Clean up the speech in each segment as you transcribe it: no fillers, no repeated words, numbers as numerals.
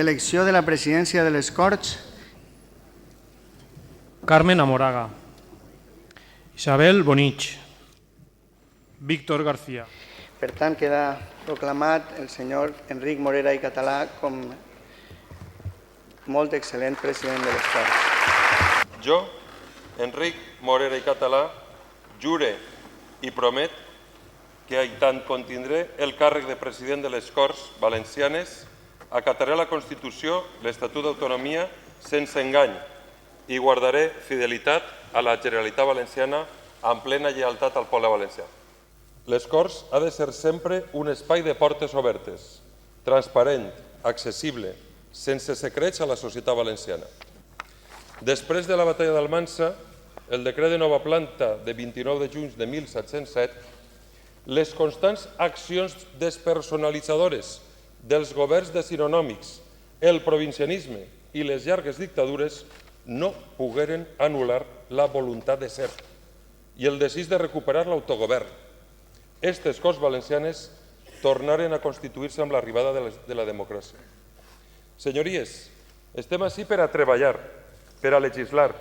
Elecció de la presidència de les Corts. Carmen Amoraga. Isabel Bonich. Víctor García. Per tant, queda proclamat el senyor Enric Morera i Català com molt excel·lent president de les Corts. Jo, Enric Morera i Català, jure i promet que, en tant contindré el càrrec de president de les Corts Valencianes, acataré la Constitució, l'Estatut d'Autonomia, sense engany, i guardaré fidelitat a la Generalitat Valenciana amb plena lleialtat al poble valencià. Les Corts ha de ser sempre un espai de portes obertes, transparent, accessible, sense secrets a la societat valenciana. Després de la batalla d'Almansa, el decret de nova planta de 29 de juny de 1707, les constants accions despersonalitzadores dels governs decimonòmics, el provincianisme i les llargues dictadures no pogueren anul·lar la voluntat de ser i el desig de recuperar l'autogovern. Estes Corts Valencianes tornaren a constituir-se amb l'arribada de la democràcia. Senyories, estem ací per a treballar, per a legislar,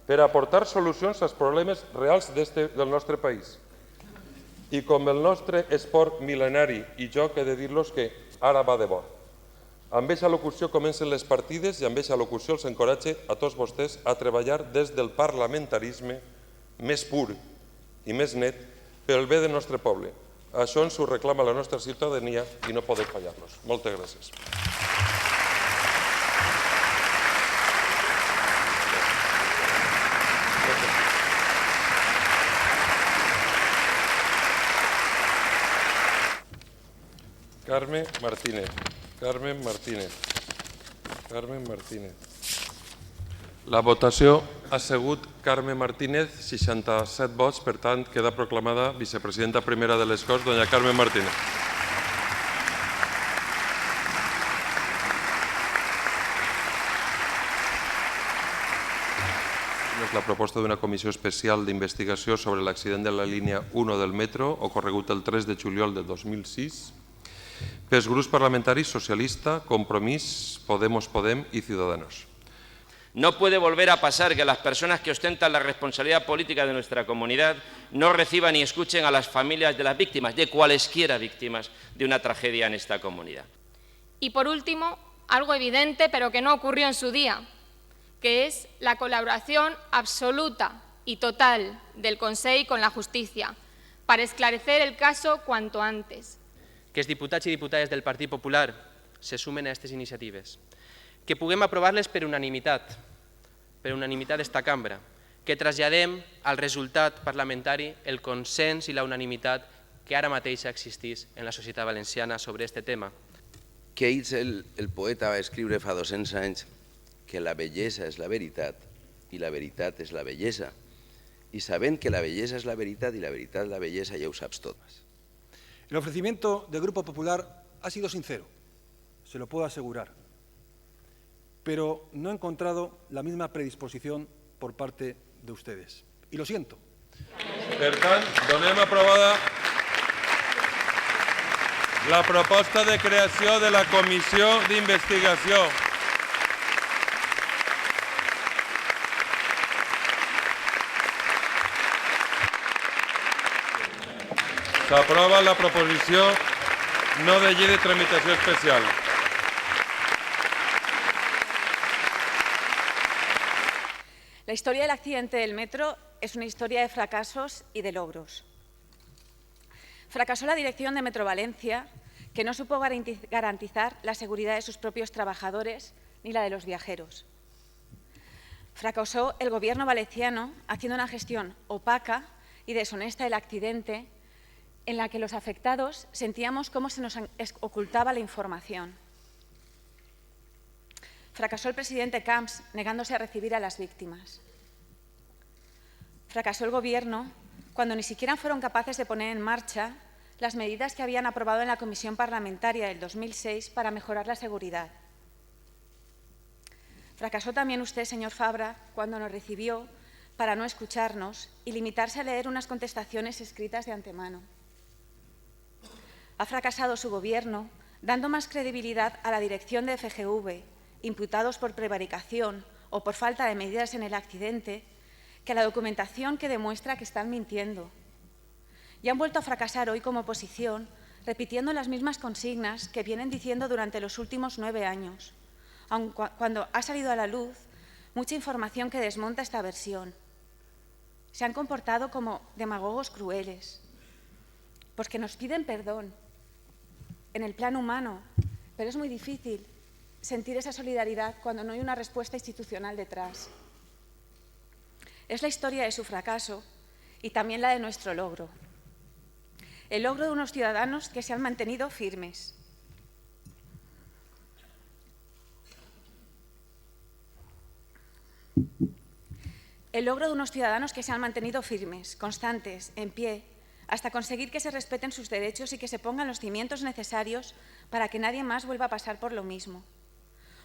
per a aportar solucions als problemes reals del nostre país. I com el nostre esport mil·lenari i joc, he de dir-los que ara va de bo. Amb aquesta locució comencen les partides i amb aquesta locució els encoratge a tots vostès a treballar des del parlamentarisme més pur i més net pel bé del nostre poble. Això ens ho reclama la nostra ciutadania i no podem fallar-los. Moltes gràcies. Carme Martínez. Carmen Martínez. Carmen Martínez. La votació ha sigut Carme Martínez, 67 vots, per tant, queda proclamada vicepresidenta primera de les Corts, doña Carmen Martínez. És la proposta d'una comissió especial d'investigació sobre l'accident de la línia 1 del metro, ocorregut el 3 de juliol de 2006, pels grups parlamentaris Socialista, Compromís, Podem y Ciudadanos. No puede volver a pasar que las personas que ostentan la responsabilidad política de nuestra comunidad no reciban ni escuchen a las familias de las víctimas, de cualesquiera víctimas de una tragedia en esta comunidad. Y por último, algo evidente pero que no ocurrió en su día, que es la colaboración absoluta y total del Consell con la justícia para esclarecer el caso cuanto antes. Que els diputats i diputades del Partit Popular se sumen a aquestes iniciatives, que puguem aprovar-les per unanimitat d'esta cambra, que traslladem al resultat parlamentari el consens i la unanimitat que ara mateix existeix en la societat valenciana sobre aquest tema. Keats, el poeta, va escriure fa 200 anys que la bellesa és la veritat i la veritat és la bellesa. I sabent que la bellesa és la veritat i la veritat és la bellesa, ja ho saps tot. El ofrecimiento del Grupo Popular ha sido sincero, se lo puedo asegurar, pero no he encontrado la misma predisposición por parte de ustedes. Y lo siento. Per tant, donem aprovada la proposta de creació de la Comissió d'Investigació. S'aprova la proposició no de llei de tramitació especial. La historia del accidente del metro es una historia de fracasos y de logros. Fracasó la dirección de Metro Valencia, que no supo garantizar la seguridad de sus propios trabajadores ni la de los viajeros. Fracasó el gobierno valenciano haciendo una gestión opaca y deshonesta del accidente, en la que los afectados sentíamos cómo se nos ocultaba la información. Fracasó el presidente Camps negándose a recibir a las víctimas. Fracasó el Gobierno cuando ni siquiera fueron capaces de poner en marcha las medidas que habían aprobado en la Comisión Parlamentaria del 2006 para mejorar la seguridad. Fracasó también usted, señor Fabra, cuando nos recibió para no escucharnos y limitarse a leer unas contestaciones escritas de antemano. Ha fracasado su Gobierno dando más credibilidad a la dirección de FGV imputados por prevaricación o por falta de medidas en el accidente, que a la documentación que demuestra que están mintiendo. Y han vuelto a fracasar hoy como oposición, repitiendo las mismas consignas que vienen diciendo durante los últimos 9 años, aun cuando ha salido a la luz mucha información que desmonta esta versión. Se han comportado como demagogos crueles, porque nos piden perdón en el plano humano, pero es muy difícil sentir esa solidaridad cuando no hay una respuesta institucional detrás. Es la historia de su fracaso y también la de nuestro logro. El logro de unos ciudadanos que se han mantenido firmes. El logro de unos ciudadanos que se han mantenido firmes, constantes, en pie, hasta conseguir que se respeten sus derechos y que se pongan los cimientos necesarios para que nadie más vuelva a pasar por lo mismo.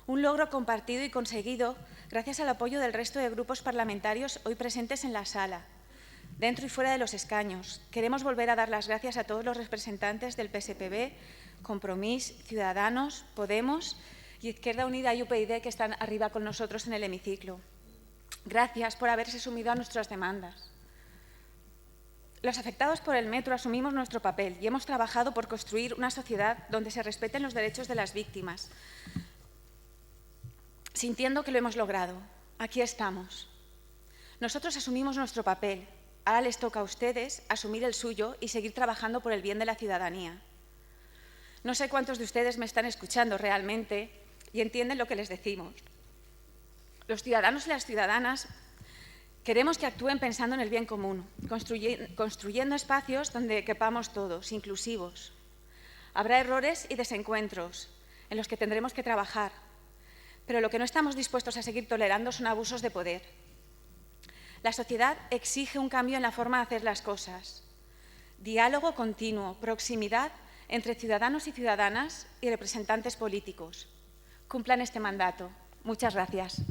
Un logro compartido y conseguido gracias al apoyo del resto de grupos parlamentarios hoy presentes en la sala, dentro y fuera de los escaños. Queremos volver a dar las gracias a todos los representantes del PSPB, Compromís, Ciudadanos, Podemos y Izquierda Unida y UPyD que están arriba con nosotros en el hemiciclo. Gracias por haberse sumido a nuestras demandas. Los afectados por el metro asumimos nuestro papel y hemos trabajado por construir una sociedad donde se respeten los derechos de las víctimas, sintiendo que lo hemos logrado. Aquí estamos. Nosotros asumimos nuestro papel. Ahora les toca a ustedes asumir el suyo y seguir trabajando por el bien de la ciudadanía. No sé cuántos de ustedes me están escuchando realmente y entienden lo que les decimos. Los ciudadanos y las ciudadanas queremos que actúen pensando en el bien común, construyendo espacios donde quepamos todos, inclusivos. Habrá errores y desencuentros en los que tendremos que trabajar, pero lo que no estamos dispuestos a seguir tolerando son abusos de poder. La sociedad exige un cambio en la forma de hacer las cosas. Diálogo continuo, proximidad entre ciudadanos y ciudadanas y representantes políticos. Cumplan este mandato. Muchas gracias.